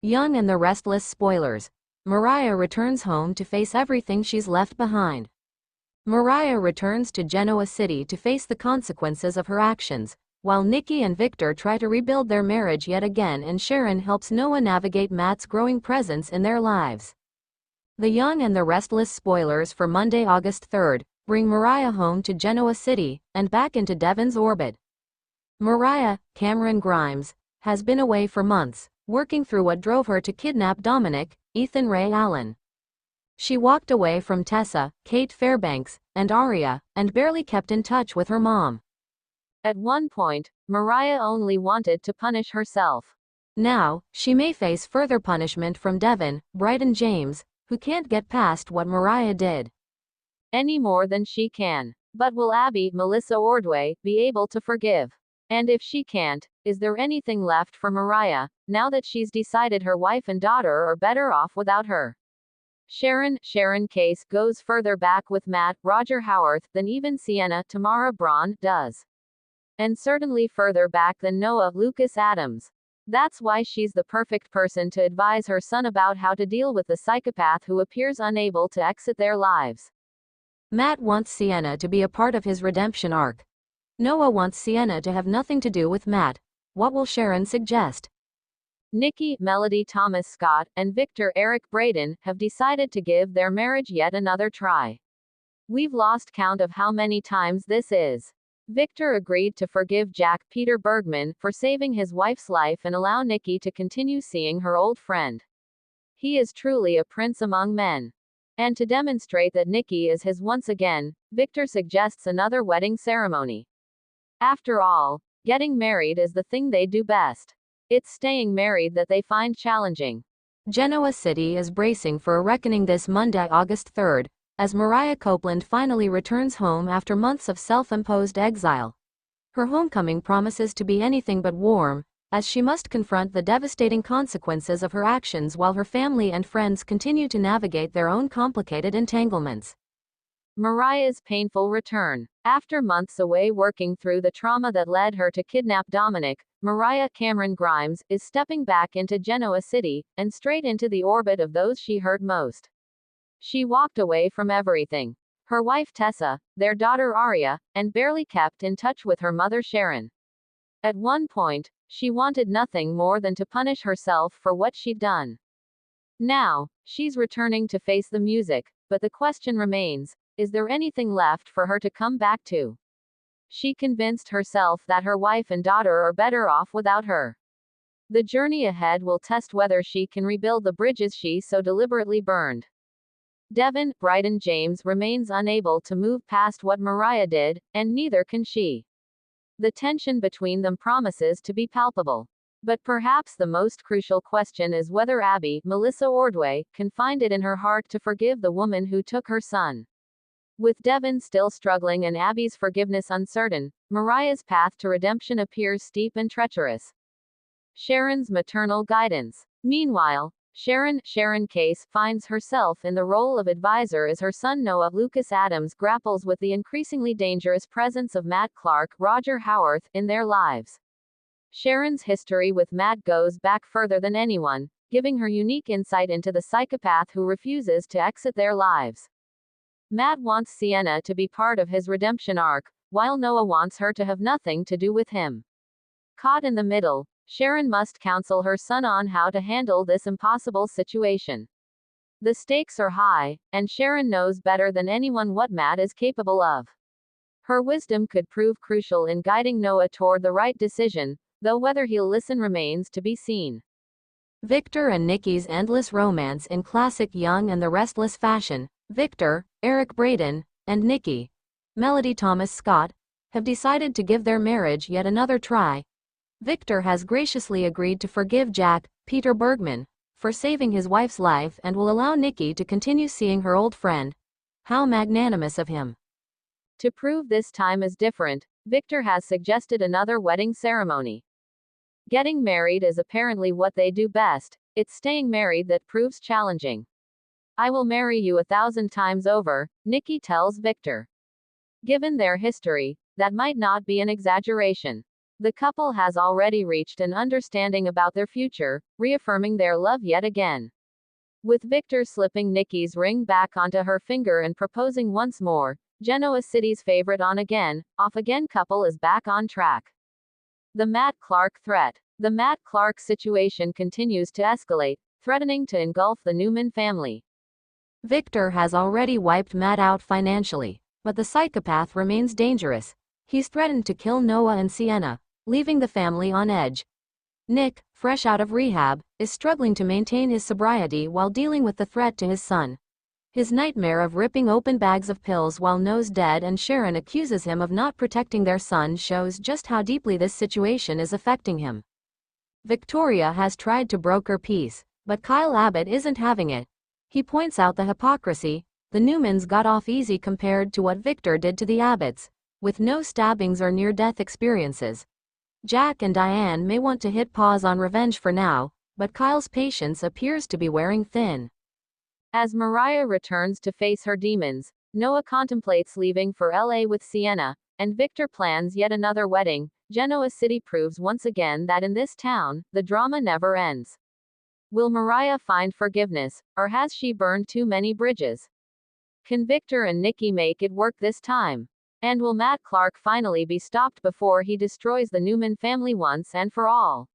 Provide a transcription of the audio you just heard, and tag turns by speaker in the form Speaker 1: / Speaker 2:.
Speaker 1: Young and the Restless spoilers. Mariah returns home to face everything she's left behind. Mariah returns to Genoa City to face the consequences of her actions, while Nikki and Victor try to rebuild their marriage yet again, and Sharon helps Noah navigate Matt's growing presence in their lives. The Young and the Restless spoilers for Monday, August 3rd, bring Mariah home to Genoa City and back into Devon's orbit. Mariah, Cameron Grimes, has been away for months, working through what drove her to kidnap Dominic, Ethan Ray Allen. She walked away from Tessa, Kate Fairbanks, and Aria, and barely kept in touch with her mom. At one point, Mariah only wanted to punish herself. Now, she may face further punishment from Devon, Bryton James, who can't get past what Mariah did. Any more than she can. But will Abby, Melissa Ordway, be able to forgive? And if she can't, is there anything left for Mariah, now that she's decided her wife and daughter are better off without her? Sharon case goes further back with Matt, Roger Howarth, than even Sienna, Tamara Braun, does. And certainly further back than Noah, Lucas Adams. That's why she's the perfect person to advise her son about how to deal with the psychopath who appears unable to exit their lives. Matt wants Sienna to be a part of his redemption arc. Noah wants Sienna to have nothing to do with Matt. What will Sharon suggest? Nikki, Melody Thomas Scott, and Victor Eric Braden have decided to give their marriage yet another try. We've lost count of how many times this is. Victor agreed to forgive Jack Peter Bergman for saving his wife's life and allow Nikki to continue seeing her old friend. He is truly a prince among men. And to demonstrate that Nikki is his once again, Victor suggests another wedding ceremony. After all, getting married is the thing they do best. It's staying married that they find challenging. Genoa City is bracing for a reckoning this Monday, August 3rd, as Mariah Copeland finally returns home after months of self-imposed exile. Her homecoming promises to be anything but warm, as she must confront the devastating consequences of her actions while her family and friends continue to navigate their own complicated entanglements. Mariah's painful return. After months away working through the trauma that led her to kidnap Dominic, Mariah Cameron Grimes is stepping back into Genoa City, and straight into the orbit of those she hurt most. She walked away from everything. Her wife Tessa, their daughter Aria, and barely kept in touch with her mother Sharon. At one point, she wanted nothing more than to punish herself for what she'd done. Now, she's returning to face the music, but the question remains, is there anything left for her to come back to? She convinced herself that her wife and daughter are better off without her. The journey ahead will test whether she can rebuild the bridges she so deliberately burned. Devon, Bryton James, remains unable to move past what Mariah did, and neither can she. The tension between them promises to be palpable. But perhaps the most crucial question is whether Abby, Melissa Ordway, can find it in her heart to forgive the woman who took her son. With Devon still struggling and Abby's forgiveness uncertain, Mariah's path to redemption appears steep and treacherous. Sharon's maternal guidance. Meanwhile, Sharon Case finds herself in the role of advisor as her son Noah Lucas Adams grapples with the increasingly dangerous presence of Matt Clark, Roger Howarth, in their lives. Sharon's history with Matt goes back further than anyone, giving her unique insight into the psychopath who refuses to exit their lives. Matt wants Sienna to be part of his redemption arc, while Noah wants her to have nothing to do with him. Caught in the middle, Sharon must counsel her son on how to handle this impossible situation. The stakes are high, and Sharon knows better than anyone what Matt is capable of. Her wisdom could prove crucial in guiding Noah toward the right decision, though whether he'll listen remains to be seen. Victor and Nikki's endless romance in classic Young and the Restless fashion. Victor, Eric Braden, and Nikki, Melody Thomas Scott, have decided to give their marriage yet another try. Victor has graciously agreed to forgive Jack Peter Bergman for saving his wife's life and will allow Nikki to continue seeing her old friend. How magnanimous of him. To prove this time is different, Victor has suggested another wedding ceremony. Getting married is apparently what they do best, it's staying married that proves challenging. I will marry you 1,000 times over, Nikki tells Victor. Given their history, that might not be an exaggeration. The couple has already reached an understanding about their future, reaffirming their love yet again. With Victor slipping Nikki's ring back onto her finger and proposing once more, Genoa City's favorite on-again, off-again couple is back on track. The Matt Clark threat. The Matt Clark situation continues to escalate, threatening to engulf the Newman family. Victor has already wiped Matt out financially, but the psychopath remains dangerous. He's threatened to kill Noah and Sienna, leaving the family on edge. Nick, fresh out of rehab, is struggling to maintain his sobriety while dealing with the threat to his son. His nightmare of ripping open bags of pills while Noah's dead and Sharon accuses him of not protecting their son shows just how deeply this situation is affecting him. Victoria has tried to broker peace, but Kyle Abbott isn't having it. He points out the hypocrisy. The Newmans got off easy compared to what Victor did to the Abbotts, with no stabbings or near-death experiences. Jack and Diane may want to hit pause on revenge for now, but Kyle's patience appears to be wearing thin. As Mariah returns to face her demons, Noah contemplates leaving for LA with Sienna, and Victor plans yet another wedding. Genoa City proves once again that in this town, the drama never ends. Will Mariah find forgiveness, or has she burned too many bridges? Can Victor and Nikki make it work this time? And will Matt Clark finally be stopped before he destroys the Newman family once and for all?